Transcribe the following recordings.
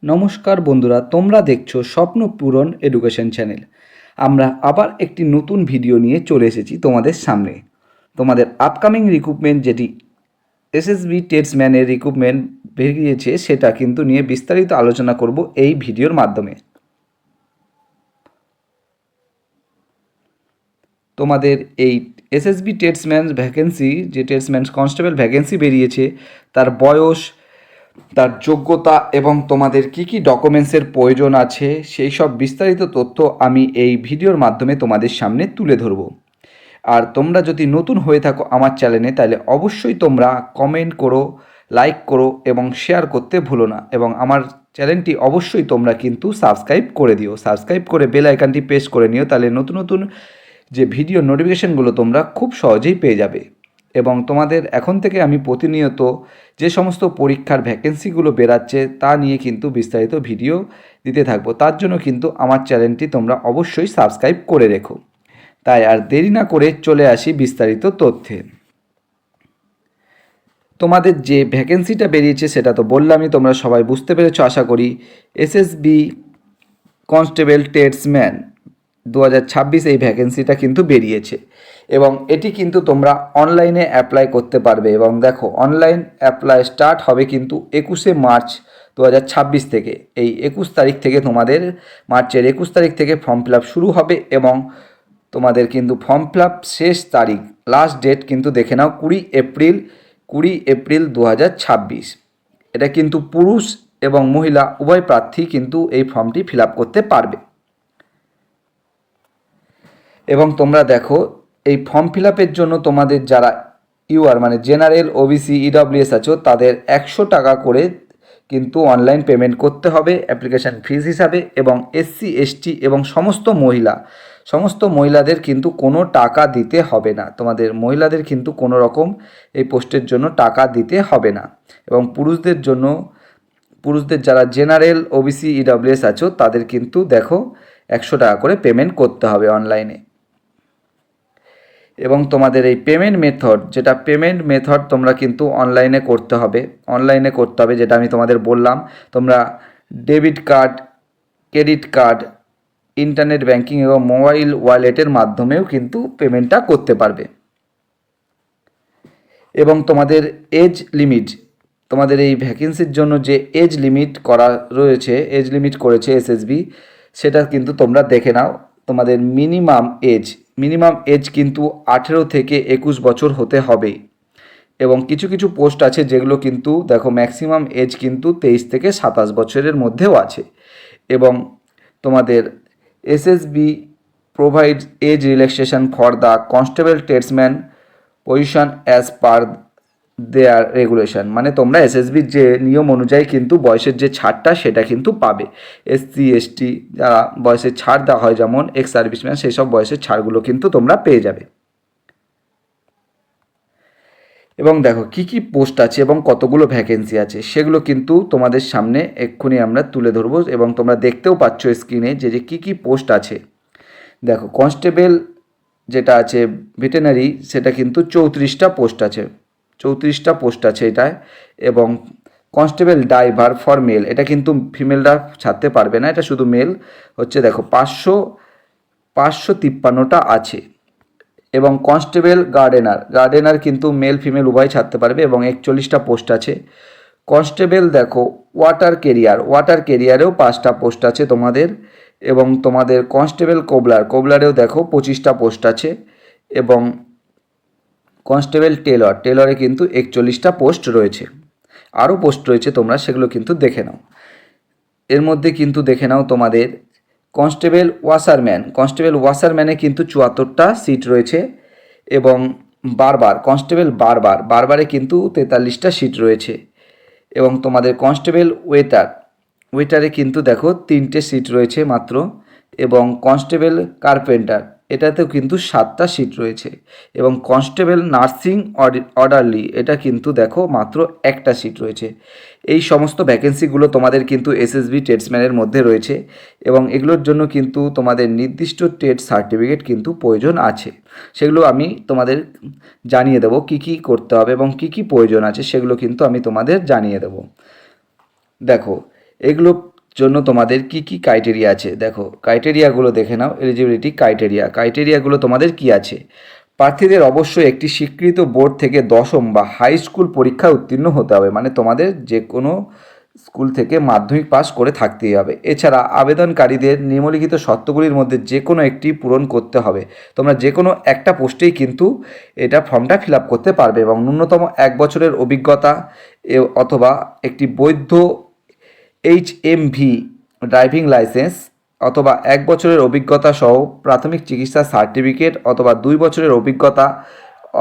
নমস্কার বন্ধুরা, তোমরা দেখছো স্বপ্ন পূরণ এডুকেশন চ্যানেল। আমরা আবার একটি নতুন ভিডিও নিয়ে চলে এসেছি তোমাদের সামনে। তোমাদের আপকামিং রিক্রুটমেন্ট যেটি এসএসবি টেটসম্যানের রিক্রুটমেন্ট বেরিয়েছে সেটা কিন্তু নিয়ে বিস্তারিত আলোচনা করব এই ভিডিওর মাধ্যমে। তোমাদের এই এসএসবি টেটসম্যান ভ্যাকেন্সি, যে টেটসম্যান কনস্টেবল ভ্যাকেন্সি বেরিয়েছে, তার বয়স, তার যোগ্যতা এবং তোমাদের কি কি ডকুমেন্টসের প্রয়োজন আছে সেই সব বিস্তারিত তথ্য আমি এই ভিডিওর মাধ্যমে তোমাদের সামনে তুলে ধরব। আর তোমরা যদি নতুন হয়ে থাকো আমার চ্যানেলে, তাহলে অবশ্যই তোমরা কমেন্ট করো, লাইক করো এবং শেয়ার করতে ভুলো না। এবং আমার চ্যানেলটি অবশ্যই তোমরা কিন্তু সাবস্ক্রাইব করে দিও। সাবস্ক্রাইব করে বেল আইকনটি প্রেস করে নিও, তাহলে নতুন নতুন যে ভিডিও নোটিফিকেশানগুলো তোমরা খুব সহজেই পেয়ে যাবে। এবং তোমাদের এখন থেকে আমি প্রতিনিয়ত যে সমস্ত পরীক্ষার ভ্যাকেন্সিগুলো বেরাচ্ছে তা নিয়ে কিন্তু বিস্তারিত ভিডিও দিতে থাকবো। তার জন্য কিন্তু আমার চ্যানেলটি তোমরা অবশ্যই সাবস্ক্রাইব করে রেখো। তাই আর দেরি না করে চলে আসি বিস্তারিত তথ্যে। তোমাদের যে ভ্যাকেন্সিটা বেরিয়েছে সেটা তো বললামই, তোমরা সবাই বুঝতে পেরেছো আশা করি। এসএসবি কনস্টেবল টেটসম্যান 2026 এই ভ্যাকেন্সিটা কিন্তু বেরিয়েছে এবং এটি কিন্তু তোমরা অনলাইনে অ্যাপ্লাই করতে পারবে। এবং দেখো, অনলাইন অ্যাপ্লাই স্টার্ট হবে কিন্তু 21শে মার্চ 2026 থেকে। এই 21 তারিখ থেকে তোমাদের মার্চের 21 তারিখ থেকে ফর্ম ফিল আপ শুরু হবে এবং তোমাদের কিন্তু ফর্ম ফিল আপ শেষ তারিখ, লাস্ট ডেট কিন্তু দেখে নাও 20 এপ্রিল 2026। এটা কিন্তু পুরুষ এবং মহিলা উভয় প্রার্থী কিন্তু এই ফর্মটি ফিল আপ করতে পারবে। এবং তোমরা দেখো, এই ফর্ম ফিল আপের জন্য তোমাদের যারা ইউআর মানে জেনারেল, ওবিসি, ইডব্লিউএস আছো, তাদের 100 টাকা করে কিন্তু অনলাইন পেমেন্ট করতে হবে অ্যাপ্লিকেশান ফিস হিসাবে। এবং এসসি, এসটি এবং সমস্ত মহিলাদের কিন্তু কোনো টাকা দিতে হবে না। তোমাদের মহিলাদের কিন্তু কোনো রকম এই পোস্টের জন্য টাকা দিতে হবে না। এবং পুরুষদের যারা জেনারেল, ওবিসি, ইডব্লিউএস আছো, তাদের কিন্তু দেখো 100 টাকা করে পেমেন্ট করতে হবে অনলাইনে। এবং তোমাদের এই পেমেন্ট মেথড তোমরা কিন্তু অনলাইনে করতে হবে, যেটা আমি তোমাদের বললাম। তোমরা debit card, credit card, internet banking এবং মোবাইল ওয়ালেটের মাধ্যমেও কিন্তু পেমেন্টটা করতে পারবে। এবং তোমাদের এজ লিমিট, তোমাদের এই ভ্যাকেন্সির জন্য যে এজ লিমিট করেছে এসএসবি, সেটা কিন্তু তোমরা দেখে নাও। তোমাদের মিনিমাম এজ কিন্তু 18 থেকে 21 বছর হতে হবে। এবং কিছু কিছু পোস্ট আছে যেগুলো কিন্তু দেখো ম্যাক্সিমাম এজ কিন্তু 23 থেকে 27 বছরের মধ্যেও আছে। এবং তোমাদের SSB provide age relaxation for the constable tradesman position as per their regulation, মানে তোমরা এসএসবির যে নিয়ম অনুযায়ী কিন্তু বয়সের যে ছাড়টা সেটা কিন্তু পাবে। এসসি, এসটি যারা বয়সের ছাড় দেওয়া হয়, যেমন এক্স সার্ভিসম্যান, সেই সব বয়সের ছাড়গুলো কিন্তু তোমরা পেয়ে যাবে। এবং দেখো কি কি পোস্ট আছে এবং কতগুলো ভ্যাকেন্সি আছে সেগুলো কিন্তু তোমাদের সামনে এক্ষুনি আমরা তুলে ধরবো। এবং তোমরা দেখতেও পাচ্ছ স্ক্রিনে যে কি কি পোস্ট আছে। দেখো, কনস্টেবল যেটা আছে ভেটেনারি, সেটা কিন্তু 34টা পোস্ট আছে এটায়। এবং কনস্টেবল ড্রাইভার ফর মেল, এটা কিন্তু ফিমেলরা ছাড়তে পারবে না, এটা শুধু মেল হচ্ছে। দেখো 553টা আছে। এবং কনস্টেবল গার্ডেনার কিন্তু মেল ফিমেল উভয় ছাড়তে পারবে এবং 41টা পোস্ট আছে। কনস্টেবল দেখো ওয়াটার কেরিয়ারেও 5টা পোস্ট আছে তোমাদের। এবং তোমাদের কনস্টেবল কোবলারেও দেখো 25টা পোস্ট আছে। এবং কনস্টেবল টেলরে কিন্তু 41টা পোস্ট রয়েছে। আরও পোস্ট রয়েছে, তোমরা সেগুলো কিন্তু দেখে নাও। এর মধ্যে কিন্তু দেখে নাও তোমাদের কনস্টেবল ওয়াশারম্যানে কিন্তু 74টা সিট রয়েছে। এবং বারবারে কিন্তু 43টা সিট রয়েছে। এবং তোমাদের কনস্টেবল ওয়েটারে কিন্তু দেখো 3টে সিট রয়েছে মাত্র। এবং কনস্টেবল কার্পেন্টার, এটাতেও কিন্তু 7টা সিট রয়েছে। এবং কনস্টেবল নার্সিং অর্ডারলি, এটা কিন্তু দেখো মাত্র 1টা সিট রয়েছে। এই সমস্ত ভ্যাকেন্সিগুলো তোমাদের কিন্তু এসএসবি টেটসম্যানের মধ্যে রয়েছে। এবং এগুলোর জন্য কিন্তু তোমাদের নির্দিষ্ট টেট সার্টিফিকেট কিন্তু প্রয়োজন আছে। সেগুলো আমি তোমাদের জানিয়ে দেবো কী কী করতে হবে এবং কী কী প্রয়োজন আছে, সেগুলো কিন্তু আমি তোমাদের জানিয়ে দেবো। দেখো, এগুলো জন্য তোমাদের কি কি ক্রাইটেরিয়া আছে দেখো, ক্রাইটেরিয়াগুলো দেখে নাও। এলিজিবিলিটি ক্রাইটেরিয়াগুলো তোমাদের কি আছে? প্রার্থীদের অবশ্যই একটি স্বীকৃত বোর্ড থেকে দশম বা হাই স্কুল পরীক্ষায় উত্তীর্ণ হতে হবে, মানে তোমাদের যে কোনো স্কুল থেকে মাধ্যমিক পাস করে থাকতেই হবে। এছাড়া আবেদনকারীদের নিম্নলিখিত শর্তগুলির মধ্যে যে কোনো একটি পূরণ করতে হবে। তোমরা যে কোনো একটা পোস্টেই কিন্তু এটা ফর্মটা ফিল আপ করতে পারবে এবং ন্যূনতম 1 বছরের অভিজ্ঞতা অথবা একটি বৈধ HMV ড্রাইভিং লাইসেন্স অথবা 1 বছরের অভিজ্ঞতা সহ প্রাথমিক চিকিৎসা সার্টিফিকেট অথবা 2 বছরের অভিজ্ঞতা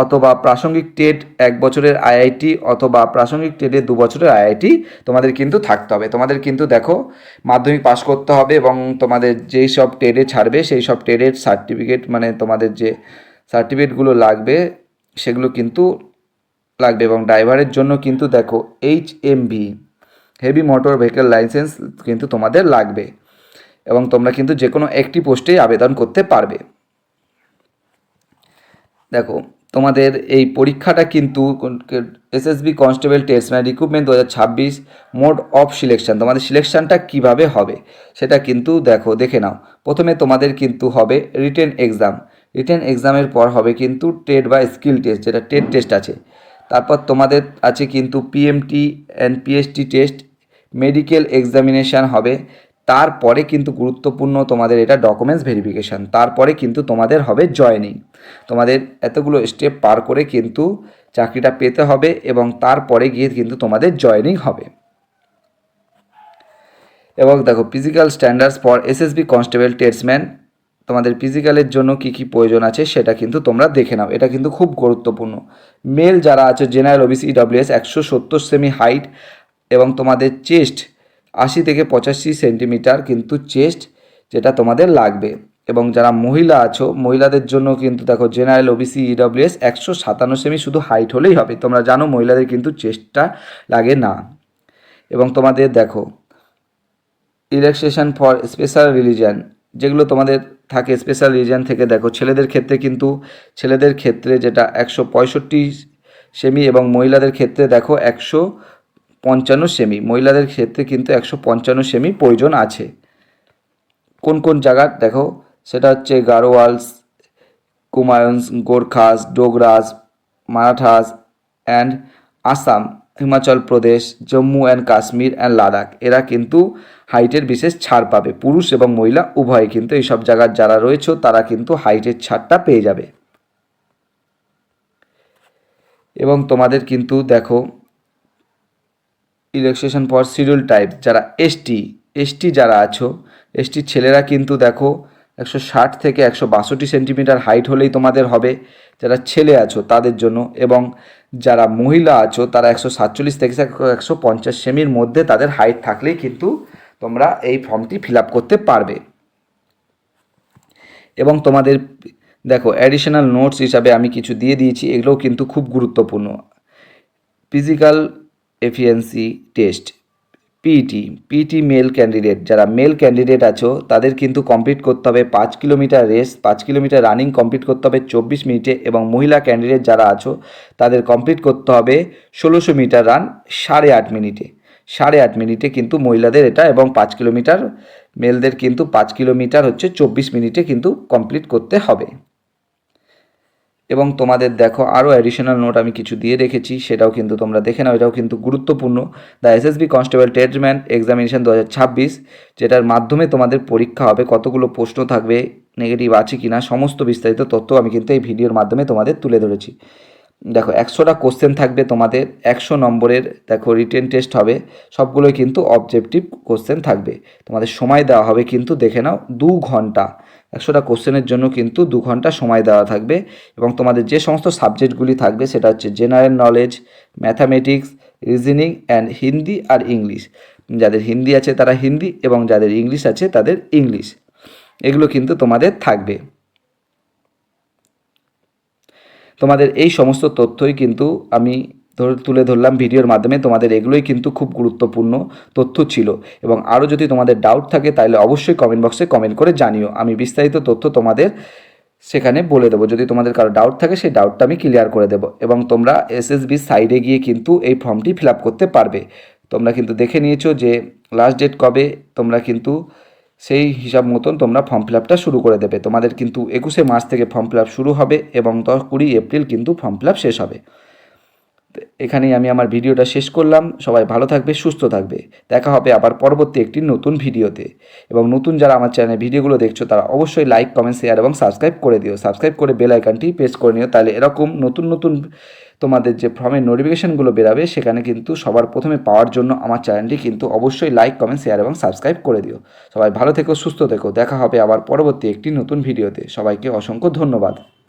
অথবা প্রাসঙ্গিক টেট 1 বছরের IIT অথবা প্রাসঙ্গিক টেটে 2 বছরের IIT তোমাদের কিন্তু থাকতে হবে। তোমাদের কিন্তু দেখো মাধ্যমিক পাস করতে হবে এবং তোমাদের যেই সব টেটে ছাড়বে সেই সব টেটের সার্টিফিকেট, মানে তোমাদের যে সার্টিফিকেটগুলো লাগবে সেগুলো কিন্তু লাগবে। এবং ড্রাইভারের জন্য কিন্তু দেখো HMV heavy motor vehicle licence কিন্তু তোমাদের লাগবে এবং তোমরা কিন্তু যে কোনো একটি পোস্টেই আবেদন করতে পারবে। দেখো তোমাদের এই পরীক্ষাটা কিন্তু SSB constable tradesman recruitment 2026 mode of selection, তোমাদের সিলেকশনটা কিভাবে হবে সেটা কিন্তু দেখে নাও। প্রথমে তোমাদের কিন্তু হবে রিটেন এক্সামের পর হবে কিন্তু টেট বা স্কিল টেস্ট, যেটা টেট টেস্ট আছে। তারপর তোমাদের আছে কিন্তু PMT and PST test, medical examination হবে। তারপরে কিন্তু গুরুত্বপূর্ণ তোমাদের এটা ডকুমেন্টস ভেরিফিকেশান, তারপরে কিন্তু তোমাদের হবে জয়েনিং। তোমাদের এতগুলো স্টেপ পার করে কিন্তু চাকরিটা পেতে হবে এবং তারপরে গিয়ে কিন্তু তোমাদের জয়েনিং হবে। এবং দেখো physical standards for SSB constable tradesman, তোমাদের ফিজিক্যালের জন্য কি কি প্রয়োজন আছে সেটা কিন্তু তোমরা দেখে নাও, এটা কিন্তু খুব গুরুত্বপূর্ণ। মেল যারা আছে general OBC EWS 170 semi height এবং তোমাদের চেস্ট 80 থেকে 85 সেন্টিমিটার কিন্তু চেস্ট, যেটা তোমাদের লাগবে। এবং যারা মহিলা আছো মহিলাদের জন্য কিন্তু দেখো জেনারেল OBC EWS 157 সেমি শুধু হাইট হলেই হবে। তোমরা জানো মহিলাদের কিন্তু চেস্টটা লাগে না। এবং তোমাদের দেখো রিল্যাক্সেশন ফর স্পেশাল রিলিজিয়ান, যেগুলো তোমাদের থাকে স্পেশাল রিলিজিয়ান থেকে দেখো ছেলেদের ক্ষেত্রে যেটা 165 সেমি এবং মহিলাদের ক্ষেত্রে দেখো 155 সেমি, মহিলাদের ক্ষেত্রে কিন্তু 155 সেমি প্রয়োজন আছে। কোন কোন জায়গা দেখো, সেটা হচ্ছে Garhwals, Kumaons, Gorkhas, Dogras, Marathas and Assam, Himachal Pradesh, Jammu and Kashmir and Ladakh, এরা কিন্তু হাইটের বিশেষ ছাড় পাবে। পুরুষ এবং মহিলা উভয় কিন্তু এই সব জায়গার যারা রয়েছে তারা কিন্তু হাইটের ছাড়টা পেয়ে যাবে। এবং তোমাদের কিন্তু দেখো রিল্যাক্সেশন ফর শিডিউল টাইপ, যারা এসটি যারা আছো, এসটির ছেলেরা কিন্তু দেখো 160 থেকে 162 সেন্টিমিটার হাইট হলেই তোমাদের হবে, যারা ছেলে আছো তাদের জন্য। এবং যারা মহিলা আছো তারা 147 থেকে 150 সেমির মধ্যে তাদের হাইট থাকলেই কিন্তু তোমরা এই ফর্মটি ফিল আপ করতে পারবে। এবং তোমাদের দেখো অ্যাডিশনাল নোটস হিসাবে আমি কিছু দিয়ে দিয়েছি, এগুলোও কিন্তু খুব গুরুত্বপূর্ণ। Physical efficiency test PT male candidate, যারা মেল ক্যান্ডিডেট আছো তাদের কিন্তু কমপ্লিট করতে হবে 5 kilometre race, 5 kilometre running complete করতে হবে 24 মিনিটে। এবং মহিলা ক্যান্ডিডেট যারা আছো তাদের কমপ্লিট করতে হবে 1600 মিটার রান 8.5 মিনিটে কিন্তু মহিলাদের এটা, এবং 5 কিলোমিটার মেলদের কিন্তু 5 কিলোমিটার হচ্ছে 24 মিনিটে কিন্তু কমপ্লিট করতে হবে। এবং তোমাদের দেখো আরও অ্যাডিশনাল নোট আমি কিছু দিয়ে রেখেছি, সেটাও কিন্তু তোমরা দেখে নাও, এটাও কিন্তু গুরুত্বপূর্ণ। দ্য SSB কনস্টেবল টেস্টম্যান এক্সামিনেশন 2026, যেটার মাধ্যমে তোমাদের পরীক্ষা হবে, কতগুলো প্রশ্ন থাকবে, নেগেটিভ আছে কি না, সমস্ত বিস্তারিত তথ্য আমি কিন্তু এই ভিডিওর মাধ্যমে তোমাদের তুলে ধরেছি। দেখো 100টা কোশ্চেন থাকবে তোমাদের, 100 নম্বরের দেখো রিটেন টেস্ট হবে, সবগুলোই কিন্তু অবজেক্টিভ কোশ্চেন থাকবে। তোমাদের সময় দেওয়া হবে কিন্তু দেখে নাও 2 ঘন্টা, 100টা কোশ্চেনের জন্য কিন্তু 2 ঘন্টা সময় দেওয়া থাকবে। এবং তোমাদের যে সমস্ত সাবজেক্টগুলি থাকবে সেটা হচ্ছে general knowledge, mathematics, reasoning and Hindi আর ইংলিশ। যাদের হিন্দি আছে তারা হিন্দি এবং যাদের ইংলিশ আছে তাদের ইংলিশ, এগুলো কিন্তু তোমাদের থাকবে। তোমাদের এই সমস্ত তথ্যই কিন্তু আমি তুলে ধরলাম ভিডিওর মাধ্যমে, তোমাদের এগুলোই কিন্তু খুব গুরুত্বপূর্ণ তথ্য ছিল। এবং আরও যদি তোমাদের ডাউট থাকে তাহলে অবশ্যই কমেন্ট বক্সে কমেন্ট করে জানিও, আমি বিস্তারিত তথ্য তোমাদের সেখানে বলে দেবো। যদি তোমাদের কারো ডাউট থাকে সেই ডাউটটা আমি ক্লিয়ার করে দেবো। এবং তোমরা SSB সাইডে গিয়ে কিন্তু এই ফর্মটি ফিল আপ করতে পারবে। তোমরা কিন্তু দেখে নিয়েছো যে লাস্ট ডেট কবে, তোমরা কিন্তু সেই হিসাব মতন তোমরা ফর্ম ফিল আপটা শুরু করে দেবে। তোমাদের কিন্তু 21শে মার্চ থেকে ফর্ম ফিল আপ শুরু হবে এবং 20 এপ্রিল কিন্তু ফর্ম ফিল আপ শেষ হবে। এখানেই আমি আমার ভিডিওটা শেষ করলাম। সবাই ভালো থাকবে, সুস্থ থাকবে। দেখা হবে আবার পরবর্তী একটি নতুন ভিডিওতে। এবং নতুন যারা আমার চ্যানেলে ভিডিওগুলো দেখছো তারা অবশ্যই লাইক, কমেন্ট, শেয়ার এবং সাবস্ক্রাইব করে দিও। সাবস্ক্রাইব করে বেল আইকনটি প্রেস করে নিও, তাহলে এরকম নতুন নতুন তোমাদের যে ফর্মের নোটিফিকেশানগুলো বেরাবে সেখানে কিন্তু সবার প্রথমে পাওয়ার জন্য আমার চ্যানেলটি কিন্তু অবশ্যই লাইক, কমেন্ট, শেয়ার এবং সাবস্ক্রাইব করে দিও। সবাই ভালো থেকো, সুস্থ থেকো। দেখা হবে আবার পরবর্তী একটি নতুন ভিডিওতে। সবাইকে অসংখ্য ধন্যবাদ।